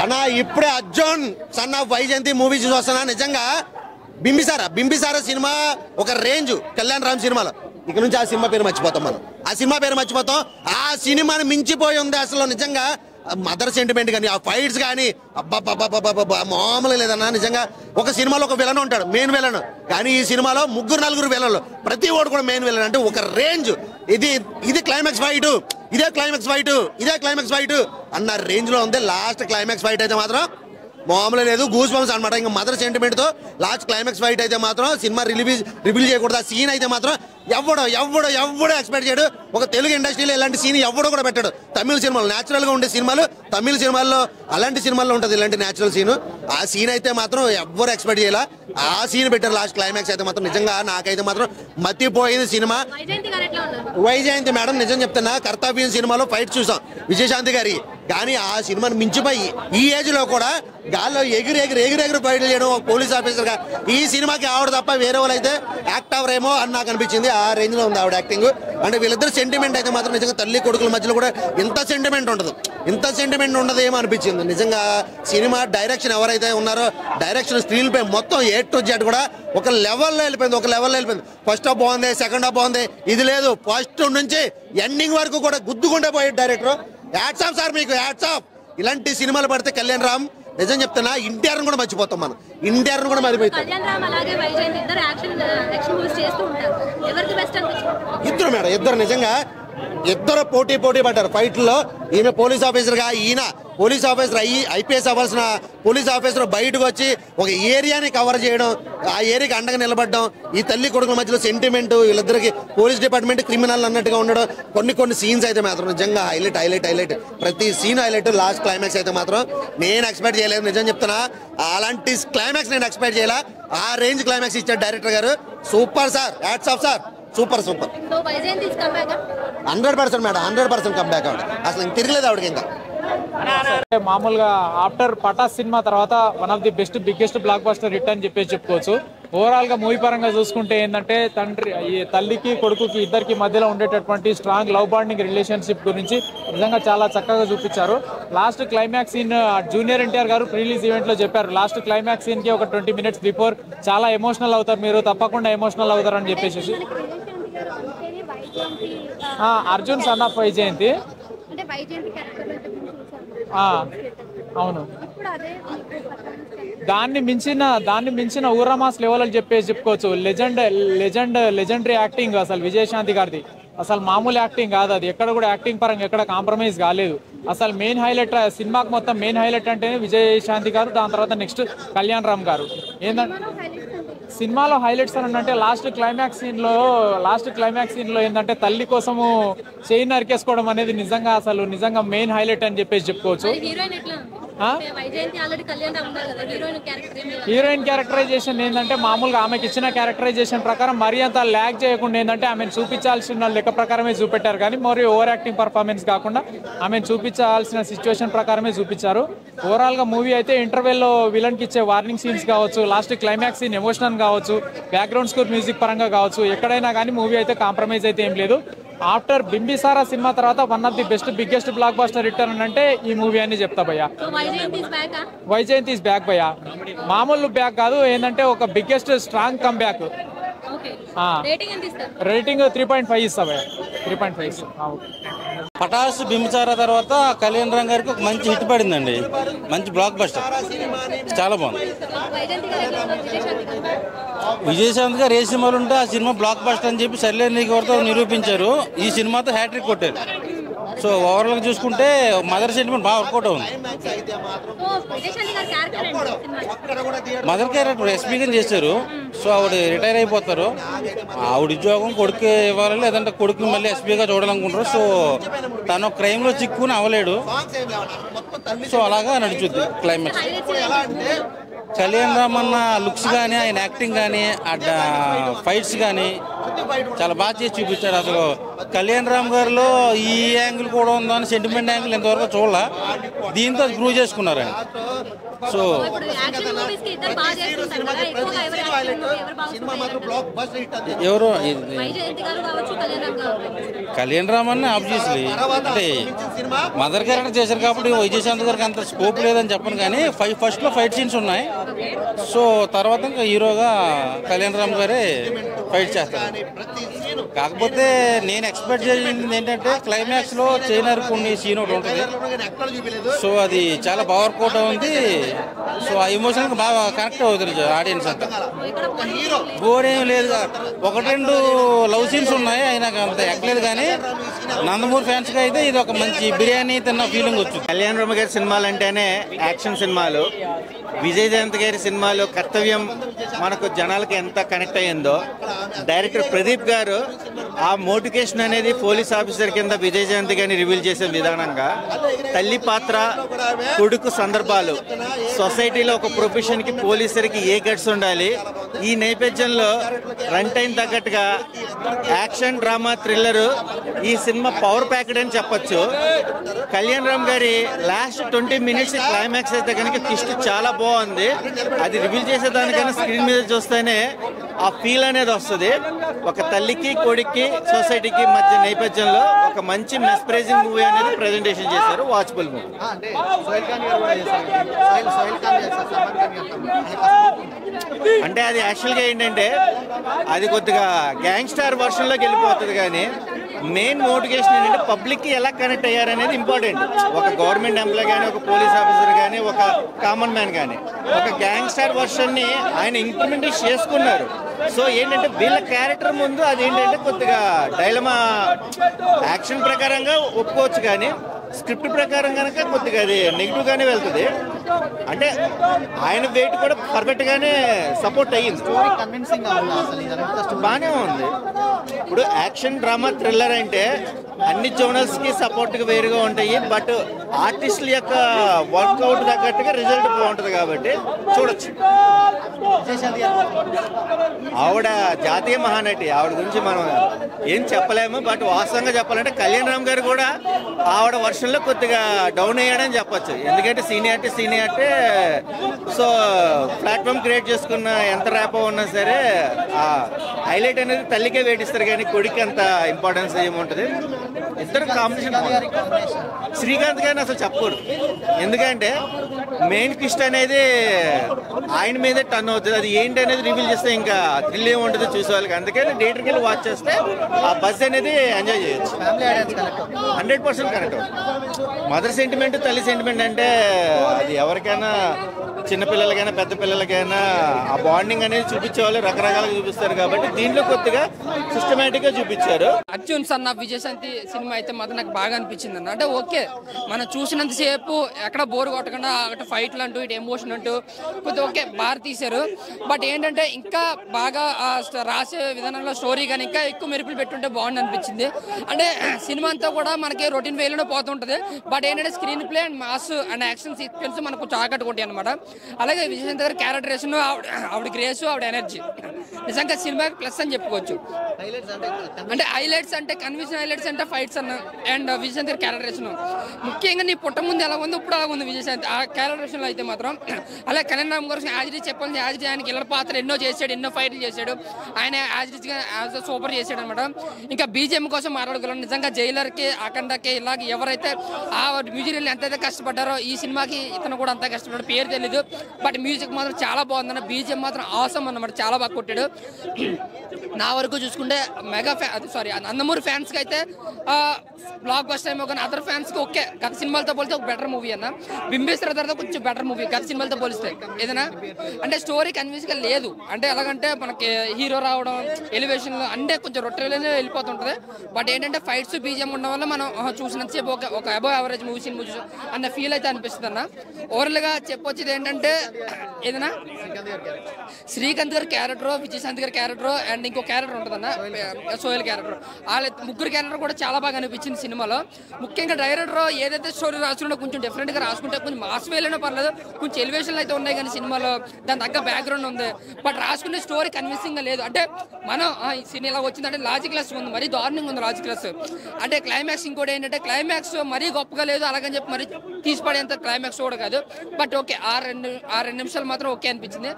అన్నా ఇప్పుడే Arjun son of Vyjayanthi movie చూసి వస్తున్నా. నిజంగా బింబిసార సినిమా ఒక రేంజ్. కళ్యాణ్ రామ్ సినిమాలో ఇక నుంచి ఆ సినిమా పేరు మర్చిపోతాం మనం. ఆ సినిమా పేరు మర్చిపోతాం. ఆ సినిమాని మించిపోయి ఉంది అసలు. నిజంగా మదర్ సెంటిమెంట్ కానీ, ఆ ఫైట్స్ కానీ అబ్బా మామూలు లేదన్నా. నిజంగా ఒక సినిమాలో ఒక విలన్ ఉంటాడు, మెయిన్ విలన్. కానీ ఈ సినిమాలో 3-4 విలన్లు, ప్రతి ఓడు కూడా మెయిన్ విలన్. అంటే ఒక రేంజ్. ఇది క్లైమాక్స్ ఫైట్, ఇదే క్లైమాక్స్ ఫైట్ అన్న రేంజ్ లో ఉంది. లాస్ట్ క్లైమాక్స్ ఫైట్ అయితే మాత్రం మామూలు లేదు, గూస్ బంప్స్ అనమాట. ఇంకా మదర్ సెంటిమెంట్ తో లాస్ట్ క్లైమాక్స్ ఫైట్ అయితే మాత్రం సినిమా రివీల్ చేయకూడదు. ఆ సీన్ అయితే మాత్రం ఎవడో ఎక్స్పెక్ట్ చేయడు. ఒక తెలుగు ఇండస్ట్రీలో ఇలాంటి సీన్ ఎవడో కూడా పెట్టాడు. తమిళ సినిమాలు న్యాచురల్ గా ఉండే సినిమాలు, తమిళ సినిమాల్లో అలాంటి సినిమాల్లో ఉంటుంది ఇలాంటి న్యాచురల్ సీన్. ఆ సీన్ అయితే మాత్రం ఎవరు ఎక్స్పెక్ట్ చేయాల. ఆ సీన్ పెట్టారు లాస్ట్ క్లైమాక్స్ అయితే మాత్రం. నిజంగా నాకైతే మాత్రం మతిపోయింది సినిమా. వైజయంతి మేడం నిజం చెప్తున్నా, కర్తవ్యం సినిమాలో ఫైట్ చూసాం విజయశాంతి గారి. కానీ ఆ సినిమాని మించిపోయి ఈ ఏజ్ లో కూడా గాల్లో ఎగిరి ఫైట్లు చేయడం ఒక పోలీస్ ఆఫీసర్ గా ఈ సినిమాకి ఆవిడ తప్ప వేరే వాళ్ళు అయితే యాక్ట్ అవరేమో అని నాకు అనిపించింది. ఆ రేంజ్ లో ఉంది ఆవిడ యాక్టింగ్. అంటే వీళ్ళిద్దరు సెంటిమెంట్ అయితే మాత్రం నిజంగా తల్లి కొడుకుల మధ్యలో కూడా ఇంత సెంటిమెంట్ ఉండదు ఏమో అనిపించింది. నిజంగా సినిమా డైరెక్షన్ ఎవరైతే ఉన్నారో, డైరెక్షన్ స్క్రీన్ పై మొత్తం A to Z కూడా ఒక లెవెల్లో వెళ్ళిపోయింది. ఫస్ట్ హాఫ్ బాగుంది, సెకండ్ హాఫ్ బాగుంది. ఇది లేదు, ఫస్ట్ నుంచి ఎండింగ్ వరకు కూడా గుద్దుకుంటే పోయాడు డైరెక్టర్. హ్యాట్స్ ఆఫ్ సార్, మీకు హ్యాట్స్ ఆఫ్. ఇలాంటి సినిమాలు పడితే కళ్యాణ్ రామ్ నిజం చెప్తున్నా ఎన్టీఆర్ కూడా మర్చిపోతాం మనం. ఎన్టీఆర్ కూడా మర్చిపోతాం. ఇద్దరు నిజంగా పోటీ పడ్డారు ఫైట్లో. ఈమె పోలీస్ ఆఫీసర్ గా, ఈయన పోలీస్ ఆఫీసర్ ఐపీఎస్ అవ్వాల్సిన పోలీస్ ఆఫీసర్ బయటకు వచ్చి ఒక ఏరియాని కవర్ చేయడం, ఆ ఏరియాకి అండగా నిలబడడం, ఈ తల్లి కొడుకుల మధ్యలో సెంటిమెంట్, వీళ్ళిద్దరికి పోలీస్ డిపార్ట్మెంట్ క్రిమినల్ అన్నట్టుగా ఉండడం. కొన్ని సీన్స్ అయితే మాత్రం నిజంగా హైలైట్. ప్రతి సీన్ హైలైట్. లాస్ట్ క్లైమాక్స్ అయితే మాత్రం నేను ఎక్స్పెక్ట్ చేయలేదు. నిజం చెప్తున్నా, అలాంటి క్లైమాక్స్ నేను ఎక్స్పెక్ట్ చేయాల. ఆ రేంజ్ క్లైమాక్స్ ఇచ్చారు డైరెక్టర్ గారు. Super sir, hats off sir, super 100% madam, 100% comeback ఆవిడ. అసలు ఇంక తిరగలేదు ఆవిడకి ఇంకా. మామూలుగా ఆఫ్టర్ పటాస్ సినిమా తర్వాత one of the biggest block buster hit అని చెప్పుకోవచ్చు. ఓవరాల్ గా మూవీ పరంగా చూసుకుంటే ఏంటంటే తల్లికి కొడుకుకి ఇద్దరికి మధ్యలో ఉండేటటువంటి స్ట్రాంగ్ లవ్ బాండింగ్ రిలేషన్షిప్ గురించి నిజంగా చాలా చక్కగా చూపించారు. Last climax scene junior NTR garu pre release event లో చెప్పారు. లాస్ట్ క్లైమాక్స్ సీన్ కి ఒక 20 minutes బిఫోర్ చాలా ఎమోషనల్ అవుతారు, మీరు తప్పకుండా ఎమోషనల్ అవుతారు అని చెప్పేసి. Arjun son of Vyjayanthi. అవును, దాన్ని మించిన ఊరమాస్ లెవెల్ అని చెప్పుకోవచ్చు. లెజెండరీ యాక్టింగ్ అసలు విజయశాంతి గారిది. అసలు మామూలు యాక్టింగ్ కాదు అది. ఎక్కడ కూడా యాక్టింగ్ పరంగా ఎక్కడ కాంప్రమైజ్ కాలేదు. అసలు మెయిన్ హైలైట్ సినిమాకి మొత్తం మెయిన్ హైలైట్ అంటేనే విజయశాంతి గారు, దాని తర్వాత నెక్స్ట్ కళ్యాణ్ రామ్ గారు. ఏంటంటే సినిమాలో హైలైట్స్ అని అంటే లాస్ట్ క్లైమాక్స్ సీన్ లో ఏంటంటే తల్లి కోసము చైన్ నరికేసుకోవడం అనేది నిజంగా మెయిన్ హైలైట్ అని చెప్పుకోవచ్చు. హీరోయిన్ క్యారెక్టరైజేషన్ ఏంటంటే మామూలుగా ఆమెకి ఇచ్చిన క్యారెక్టరైజేషన్ ప్రకారం మరీ అంత ల్యాగ్ చేయకుండా ఏంటంటే ఆమెను చూపించాల్సిన లెక్క ప్రకారమే చూపెట్టారు. కానీ మరి ఓవర్ యాక్టింగ్ పర్ఫార్మెన్స్ కాకుండా ఆమెను చూపించాల్సిన సిచ్యువేషన్ ప్రకారమే చూపించారు. ఓవరాల్ గా మూవీ అయితే ఇంటర్వెల్లో విలన్ కి ఇచ్చే వార్నింగ్ సీన్స్ కావచ్చు, లాస్ట్ క్లైమాక్స్ సీన్ ఎమోషనల్ కావచ్చు, బ్యాక్గ్రౌండ్ స్కోర్ మ్యూజిక్ పరంగా కావచ్చు, ఎక్కడైనా కానీ మూవీ అయితే కాంప్రమైజ్ అయితే ఏం లేదు. ఆఫ్టర్ బింబిసారా సినిమా తర్వాత one of the biggest block buster return అంటే ఈ మూవీ అని చెప్తా భయ్యా. వైజయంతి ఇస్ బ్యాక్ భయ్యా. మామూలు బ్యాక్ కాదు, ఏంటంటే ఒక biggest strong come back. Rating 3.5 ఇస్తా భయ్యా, 3.5 ఇస్తా. పటాస్ బింబిసారా తర్వాత కళ్యాణ్ రామ్ గారికి ఒక మంచి హిట్ పడిందండి, మంచి బ్లాక్ బస్టర్, చాలా బాగుంది. విజయశాంతి గారు ఏ సినిమాలు ఉంటే ఆ సినిమా బ్లాక్ బస్టర్ అని చెప్పి సర్లేని ఎవరితో నిరూపించారు. ఈ సినిమాతో హ్యాట్రిక్ కొట్టారు. సో ఓవరాల్ చూసుకుంటే మదర్ సెంటిమెంట్ బాగా వర్కౌట్ అవుతుంది. మదర్ క్యారెక్టర్ ఎస్పీగా చేశారు. సో ఆవిడ రిటైర్ అయిపోతారు. ఆవిడ ఉద్యోగం కొడుకు ఇవ్వాలి, లేదంటే కొడుకుని మళ్ళీ ఎస్పీగా చూడాలనుకుంటారు. సో తను క్రైమ్లో చిక్కుని అవ్వలేడు. సో అలాగా నడుచుద్ది క్లైమాక్స్. కళ్యాణ్ రామ్ అన్న లుక్స్ కానీ, ఆయన యాక్టింగ్ కానీ, ఫైట్స్ కానీ చాలా బాగా చేసి చూపించాడు. అసలు కళ్యాణ్ రామ్ గారిలో ఈ యాంగిల్ కూడా ఉందని సెంటిమెంట్ యాంగిల్ ఇంతవరకు చూడాల, దీంతో ప్రూవ్ చేసుకున్నారండి. సో ఎవరు కళ్యాణ్ రామ్ అన్న ఆబ్వియస్లీ అంటే మదర్ క్యారెక్టర్ చేశారు కాబట్టి విజయశాంతి గారికి అంత స్కోప్ లేదని చెప్పను, కానీ ఫస్ట్లో ఫైట్ సీన్స్ ఉన్నాయి. సో తర్వాత ఇంకా హీరోగా కళ్యాణ్ రామ్ గారే ఫైట్ చేస్తారు. కాకపోతే నేను ఎక్స్పెక్ట్ చేసింది ఏంటంటే క్లైమాక్స్లో చైనర్ కొన్ని సీన్ ఒకటి ఉంటుంది. సో అది చాలా బాగా వర్కౌట్ అవుతుంది. సో ఆ ఎమోషన్కి బాగా కనెక్ట్ అవుతుంది ఆడియన్స్ అంతా. బోర్ ఏం లేదు, ఒకటి రెండు లవ్ సీన్స్ ఉన్నాయి, అయినాక అంత ఎక్కలేదు. కానీ నందమూరి ఫ్యాన్స్కి అయితే ఇది ఒక మంచి బిర్యానీ తిన్న ఫీలింగ్ వచ్చింది. కళ్యాణ్ రామ్ గారి సినిమాలు అంటేనే యాక్షన్ సినిమాలు. విజయశాంతి గారి సినిమాలు కర్తవ్యం మనకు జనాలకి ఎంత కనెక్ట్ అయ్యిందో, డైరెక్టర్ ప్రదీప్ గారు ఆ మోటివేషన్ అనేది పోలీస్ ఆఫీసర్ కింద విజయశాంతి గారిని రివీల్ చేసే విధానంగా, తల్లి పాత్ర, కొడుకు సందర్భాలు, సొసైటీలో ఒక ప్రొఫెషన్కి పోలీసర్కి ఏ గట్స్ ఉండాలి, ఈ నేపథ్యంలో రన్ టైం తగ్గట్టుగా యాక్షన్ డ్రామా థ్రిల్లరు ఈ సినిమా పవర్ ప్యాకెడ్ అని చెప్పచ్చు. కళ్యాణ్ రామ్ గారి లాస్ట్ 20 minutes క్లైమాక్స్ అయితే కనుక ట్విస్ట్ చాలా బాగుంది. అది రివీల్ చేసేదానికన్నా స్క్రీన్ మీద చూస్తేనే ఆ ఫీల్ అనేది వస్తుంది. ఒక తల్లికి కొడుక్కి సొసైటీకి మధ్య నేపథ్యంలో ఒక మంచి మెస్ప్రైజింగ్ మూవీ అనేది ప్రెజెంటేషన్ చేశారు. Watchable movie. అంటే అది యాక్చువల్గా ఏంటంటే అది కొద్దిగా గ్యాంగ్స్టార్ వర్షన్లోకి వెళ్ళిపోతుంది, కానీ మెయిన్ మోటివేషన్ ఏంటంటే పబ్లిక్కి ఎలా కనెక్ట్ అయ్యారనేది ఇంపార్టెంట్. ఒక గవర్నమెంట్ ఎంప్లాయ్ కానీ, ఒక పోలీస్ ఆఫీసర్ కానీ, ఒక కామన్ మ్యాన్ కానీ ఒక గ్యాంగ్స్టార్ వర్షన్ని ఆయన ఇంప్లిమెంట్ చేసుకున్నారు. సో ఏంటంటే వీళ్ళ క్యారెక్టర్ ముందు అది ఏంటంటే కొద్దిగా డైలమా. యాక్షన్ ప్రకారంగా ఒప్పుకోవచ్చు, కానీ స్క్రిప్ట్ ప్రకారం కనుక కొద్దిగా అది నెగిటివ్గానే వెళ్తుంది. అంటే ఆయన వెయిట్ కూడా పర్ఫెక్ట్గానే సపోర్ట్ అయ్యింది, బాగానే ఉంది. ఇప్పుడు యాక్షన్ డ్రామా థ్రిల్లర్ అంటే అన్ని జోనల్స్కి సపోర్ట్గా వేరుగా ఉంటాయి, బట్ ఆర్టిస్టుల యొక్క వర్క్అవుట్ తగ్గట్టుగా రిజల్ట్ బాగుంటుంది కాబట్టి చూడొచ్చు. ఆవిడ జాతీయ మహానటి, ఆవిడ గురించి మనం ఏం చెప్పలేము. బట్ వాస్తవంగా చెప్పాలంటే కళ్యాణ్ రామ్ గారు కూడా ఆవిడ వర్షన్లో కొద్దిగా డౌన్ అయ్యాడని చెప్పచ్చు. ఎందుకంటే సీనియారిటీ సో ప్లాట్ఫామ్ క్రియేట్ చేసుకున్న ఎంత ర్యాపో ఉన్నా సరే ఆ హైలైట్ అనేది తల్లికే వేటిస్తారు, కానీ కొడుకు అంత ఇంపార్టెన్స్ ఏముంటుంది. ఇద్దరు కాంబినేషన్. శ్రీకాంత్ గారిని అసలు చెప్పకూడదు, ఎందుకంటే మెయిన్ ట్విస్ట్ అనేది ఆయన మీదే టర్న్ అవుతుంది. అది ఏంటి అనేది రివీల్ చేస్తే ఇంకా థ్రిల్ ఏముంటుంది చూసేవాళ్ళకి. అందుకని థియేటర్కి వెళ్ళి వాచ్ చేస్తే ఆ బజ్ అనేది ఎంజాయ్ చేయొచ్చు. 100% కరెక్ట్. మదర్ సెంటిమెంట్, తల్లి సెంటిమెంట్ అంటే అది ఎవరికైనా, చిన్నపిల్లలకైనా పెద్ద పిల్లలకైనా ఆ బాండింగ్ అనేది చూపించేవాళ్ళు రకరకాలుగా చూపిస్తారు. కాబట్టి దీంట్లో కొద్దిగా సిస్టమేటిక్గా చూపించారు. Arjun son of Vijayashanti cinema అయితే మాత్రం నాకు బాగా అనిపించింది అన్న. అంటే ఓకే, మనం చూసినంతసేపు ఎక్కడ బోర్ కొట్టకుండా అటు ఫైట్లు అంటూ ఇటు ఎమోషన్ అంటూ కొద్దిగా ఓకే బాగా తీశారు. బట్ ఏంటంటే ఇంకా బాగా రాసే విధానంలో స్టోరీ కానీ ఇంకా ఎక్కువ మెరుపులు పెట్టుంటే బాగుంది అనిపించింది. అంటే సినిమా అంతా కూడా మనకి రొటీన్ వేలోనే పోతుంటుంది. బట్ ఏంటంటే screen play and mass and action sequence మనకు కొంచెం ఆకట్టుకుంటాయి అనమాట. అలాగే విజయశాంతి గారి క్యారెక్టరేషన్, ఆవిడ గ్రేస్, ఆవిడ ఎనర్జీ నిజంగా సినిమాకి ప్లస్ అని చెప్పుకోవచ్చు. అంటే హైలైట్స్ అంటే కన్విషన్ హైలైట్స్ అంటే ఫైట్స్ అన్న అండ్ విజయశాంతి గారి క్యారెక్టరేషన్. ముఖ్యంగా నీ పుట్ట ముందు ఎలా ఉంది ఇప్పుడు అలా ఉంది విజయశాంతి ఆ క్యారెక్టరేషన్లో అయితే మాత్రం. అలాగే కళ్యాణ్ రామ్ గారు యాజిరీ చెప్పాల్సింది యాజిరీ, ఆయనకి ఇళ్ళ పాత్ర ఎన్నో చేశాడు, ఎన్నో ఫైట్లు చేశాడు, ఆయన యాజిరీగా సూపర్ చేశాడు అనమాట. ఇంకా బీజిఎం కోసం మాట్లాడగలం. నిజంగా జైలర్కి, అఖండకి ఇలాగ ఎవరైతే ఆ మ్యూజిక్ ఎంతైతే కష్టపడ్డారో ఈ సినిమాకి ఇతను కూడా అంతా కష్టపడ్డాడు. పేరు తెలీదు, బట్ మ్యూజిక్ మాత్రం చాలా బాగుందన్న. బీజిఎం మాత్రం ఆసమ్ అన్నమాట, చాలా బాగా కొట్టాడు. నా వరకు చూసుకుంటే మెగా నందమూరి ఫ్యాన్స్కి అయితే బ్లాక్ బస్టర్ ఏమో, కానీ అదర్ ఫ్యాన్స్కి ఓకే. గత సినిమాలతో పోలిస్తే ఒక బెటర్ మూవీ అన్న. బింబేశ్వర తర్వాత కొంచెం బెటర్ మూవీ గత సినిమాలతో పోలిస్తే. ఏదైనా అంటే స్టోరీ కన్విన్స్గా లేదు. అంటే ఎలాగంటే మనకి హీరో రావడం, ఎలివేషన్లో అంటే కొంచెం రొట్టెలోనే వెళ్ళిపోతుంటుంది. బట్ ఏంటంటే ఫైట్స్ బీజిఎం ఉండడం వల్ల మనం చూసినంతసేపు ఒక అబవ్ యావరేజ్ మూవీ సినిమా చూసి అన్న ఫీల్ అయితే అనిపిస్తుంది అన్న. ఓవరాల్గా చెప్పొచ్చేది ఏంటంటే ఏదైనా శ్రీకాంత్ గారి క్యారెక్టర్, విజయశాంతి గారి క్యారెక్టర్ అండ్ ఇంకో క్యారెక్టర్ ఉంటుందన్న సోయల్ క్యారెక్టర్. వాళ్ళ ముగ్గురు క్యారెక్టర్ కూడా చాలా బాగా అనిపించింది సినిమాలో. ముఖ్యంగా డైరెక్టర్ ఏదైతే స్టోరీ రాసుకుంటే కొంచెం డిఫరెంట్గా రాసుకుంటే కొంచెం మాస్ వేలోనే ఉన్నా పర్లేదు, కొంచెం ఎలివేషన్లు అయితే ఉన్నాయి కానీ సినిమాలో దాని తగ్గ బ్యాక్గ్రౌండ్ ఉంది. బట్ రాసుకునే స్టోరీ కన్విన్సింగ్గా లేదు. అంటే మనం ఈ సినిమా ఇలా వచ్చిందంటే లాజిక్లెస్ ఉంది, మరీ దారుణంగా ఉంది లాజిక్లెస్. అంటే క్లైమాక్స్ ఇంకోటి ఏంటంటే క్లైమాక్స్ మరీ గొప్పగా లేదు, అలాగని చెప్పి మరీ తీసిపడేంత క్లైమాక్స్ కూడా కాదు. బట్ ఓకే, ఆ రెండు నిమిషాలు మాత్రం ఓకే అనిపించింది.